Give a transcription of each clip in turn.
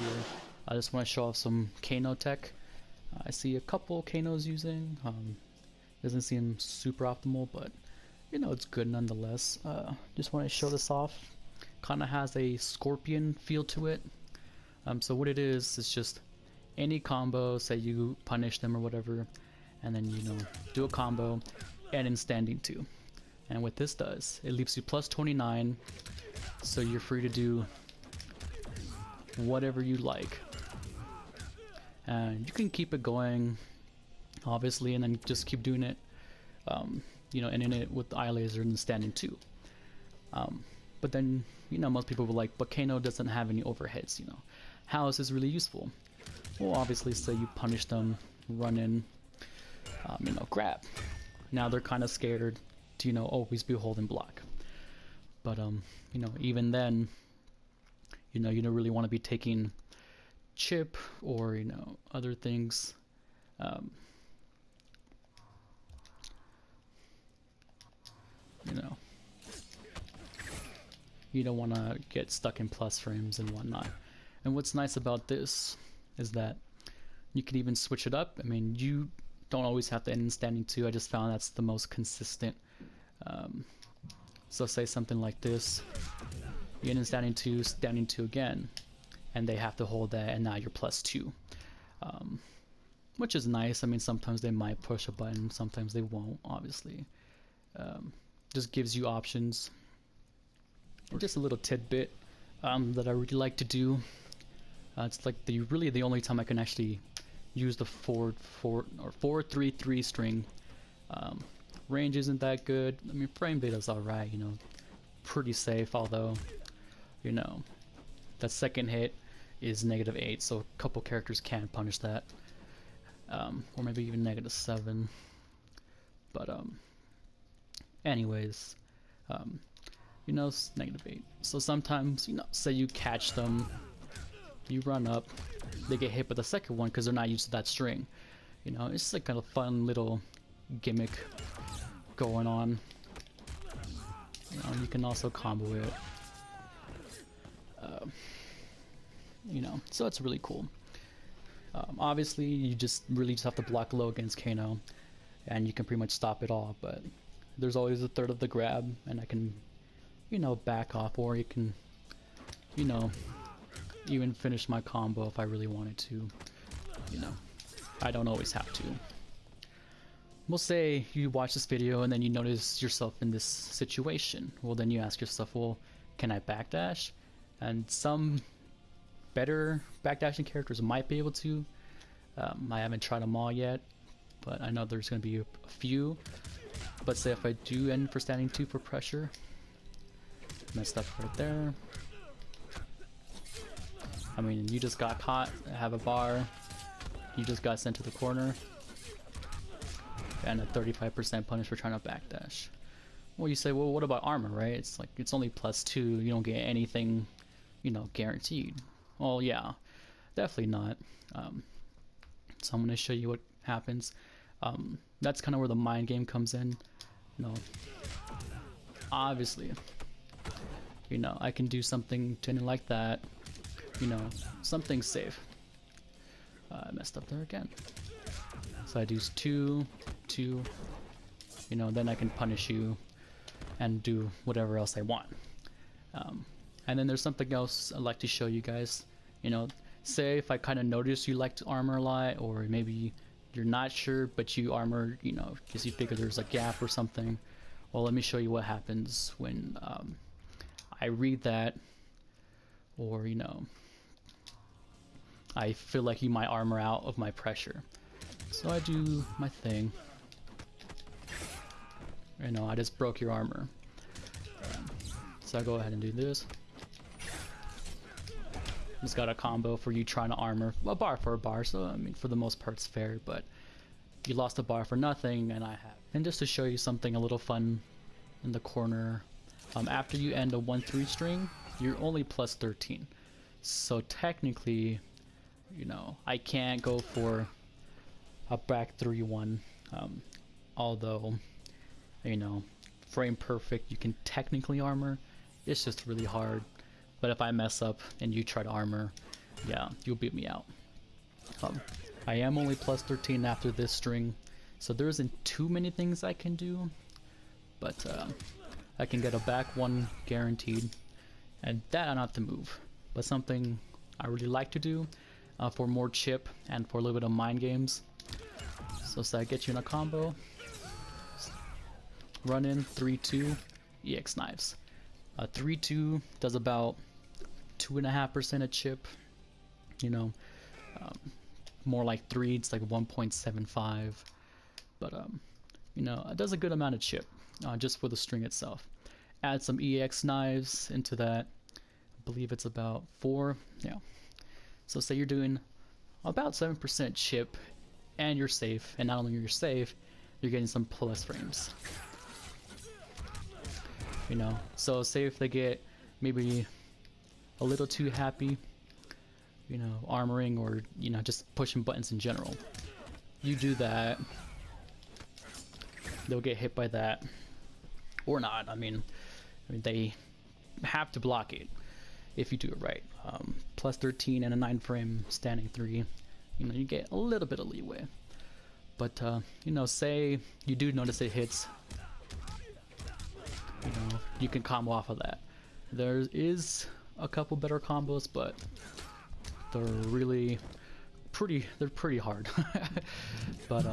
here. I just want to show off some Kano tech. I see a couple Kanos using. Doesn't seem super optimal, but you know, it's good nonetheless. Just want to show this off. Kind of has a scorpion feel to it. So what it is just any combo, say you punish them or whatever, and then you know, do a combo and in standing 2. And what this does, it leaves you plus 29, so you're free to do whatever you like. And you can keep it going, obviously, and then just keep doing it, you know, ending it with the eye laser and standing 2. But then, you know, most people will like, but Kano doesn't have any overheads, you know. How is this really useful? Well, obviously, say you punish them, run in, you know, grab. Now they're kind of scared to, you know, always be holding block. But, you know, even then, you know, you don't really want to be taking chip or, you know, other things. You know, you don't want to get stuck in plus frames and whatnot. And what's nice about this is that you can even switch it up. I mean, you don't always have to end in standing 2. I just found that's the most consistent. So say something like this, you end in standing 2 again, and they have to hold that, and now you're plus 2. Which is nice. I mean, sometimes they might push a button, sometimes they won't, obviously. Just gives you options. Just a little tidbit that I really like to do. It's like really the only time I can actually use the 4-3-3 string. Range isn't that good. I mean, frame data's alright, you know, pretty safe, although, you know, that second hit is -8, so a couple characters can punish that. Or maybe even -7. But, anyways, you know, it's -8. So sometimes, you know, say you catch them, you run up, they get hit by the second one because they're not used to that string. You know, it's like a fun little gimmick going on. You know, you can also combo it. You know, so it's really cool. Obviously, you just really have to block low against Kano, and you can pretty much stop it all. But there's always a third of the grab, and I can, you know, back off, or you can, you know, even finish my combo if I really wanted to. You know, I don't always have to. We'll say you watch this video and then you notice yourself in this situation. Well, then you ask yourself, well, can I backdash? And some better backdashing characters might be able to. I haven't tried them all yet, but I know there's going to be a few. But say if I do end for standing 2 for pressure, messed up right there. I mean, you just got caught, have a bar, you just got sent to the corner, and a 35% punish for trying to backdash. Well, you say, well, what about armor, right? It's like, it's only +2, you don't get anything, you know, guaranteed. Well, yeah, definitely not. So I'm going to show you what happens. That's kind of where the mind game comes in. You know, obviously, you know, I can do something like that. You know, something safe. I messed up there again. So I do 2, 2, you know, then I can punish you and do whatever else I want. And then there's something else I'd like to show you guys. You know, say if I kind of notice you like to armor a lot, or maybe you're not sure, but you armor, you know, because you figure there's a gap or something. Well, let me show you what happens when I read that, or, you know, I feel like you might armor out of my pressure. So I do my thing. You know, I just broke your armor. So I go ahead and do this. Just got a combo for you trying to armor a bar for a bar, so I mean, for the most part it's fair, but you lost a bar for nothing, and I have. And just to show you something a little fun in the corner, after you end a 1-3 string, you're only +13. So technically, you know, I can't go for a back 3-1, although, you know, frame perfect, you can technically armor. It's just really hard. But if I mess up and you try to armor, yeah, you'll beat me out. I am only plus 13 after this string, so there isn't too many things I can do, but I can get a back one guaranteed, and that I don't have to move. But something I really like to do for more chip and for a little bit of mind games. So say I get you in a combo, run in 3-2, EX knives. 3-2 does about 2.5% of chip, you know, more like 3, it's like 1.75, but you know, it does a good amount of chip just for the string itself. Add some EX knives into that, I believe it's about 4, yeah. So say you're doing about 7% chip and you're safe, and not only you're safe, you're getting some plus frames. You know, so say if they get maybe a little too happy, you know, armoring or, you know, just pushing buttons in general, you do that, they'll get hit by that or not. I mean they have to block it if you do it right. Plus 13 and a 9 frame standing 3, you know, you get a little bit of leeway. But you know, say you do notice it hits, you know, you can combo off of that. There is a couple better combos, but they're really pretty hard. But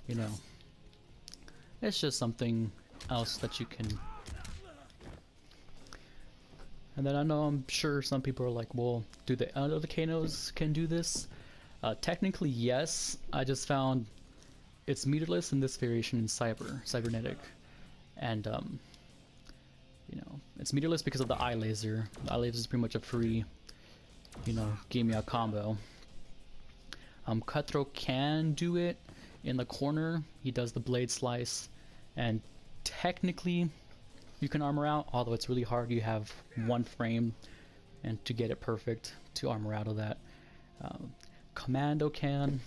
you know, it's just something else that you can. And then I know, I'm sure some people are like, well, do the other Kanos can do this? Technically yes. I just found it's meterless in this variation in cybernetic, and you know, it's meterless because of the eye laser. The eye laser is pretty much a free, you know, give me a combo. Cutthroat can do it in the corner. He does the blade slice, and technically you can armor out, although it's really hard. You have 1 frame and to get it perfect to armor out of that. Commando can,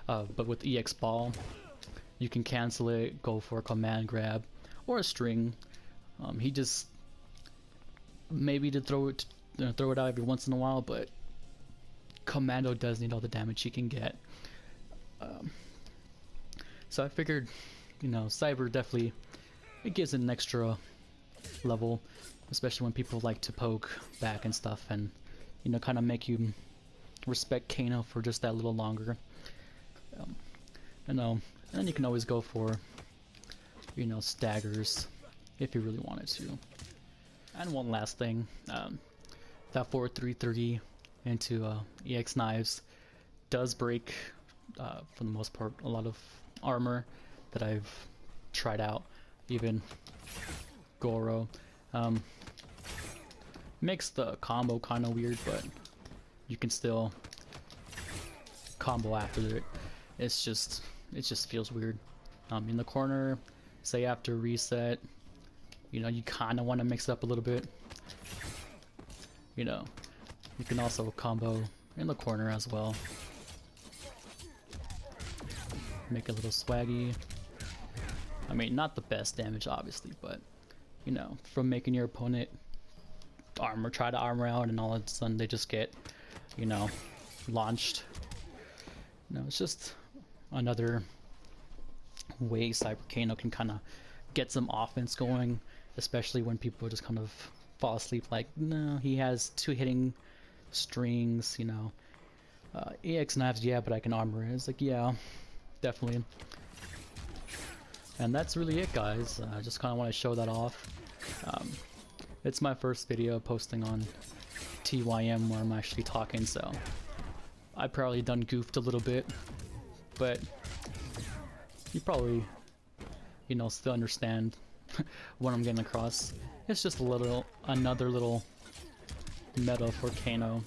but with EX ball you can cancel it, go for a command grab or a string. He just maybe to throw it out every once in a while, but Commando does need all the damage he can get. So I figured, you know, Cyber definitely, it gives it an extra level, especially when people like to poke back and stuff, and, you know, kind of make you respect Kano for just that little longer. You know, and then you can always go for, you know, staggers if you really wanted to. And one last thing, that 4-3-3 into EX knives does break, for the most part, a lot of armor that I've tried out, even Goro. Makes the combo kind of weird, but you can still combo after it. It just feels weird. In the corner, say after reset, you know, you kind of want to mix it up a little bit. You know, you can also combo in the corner as well. Make it a little swaggy. I mean, not the best damage, obviously, but, you know, from making your opponent try to armor out, and all of a sudden they just get, you know, launched. You know, it's just another way Cyber Kano can kind of get some offense going, especially when people just kind of fall asleep like, no, he has 2 hitting strings, you know. EX knives, yeah, but I can armor it. It's like, yeah, definitely. And that's really it, guys. I just kind of want to show that off. It's my first video posting on TYM where I'm actually talking, so I probably done goofed a little bit, but you probably, you know, still understand what I'm getting across. It's just another little meta for Kano,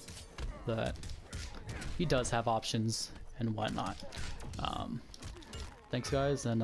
that he does have options and whatnot. Thanks guys, and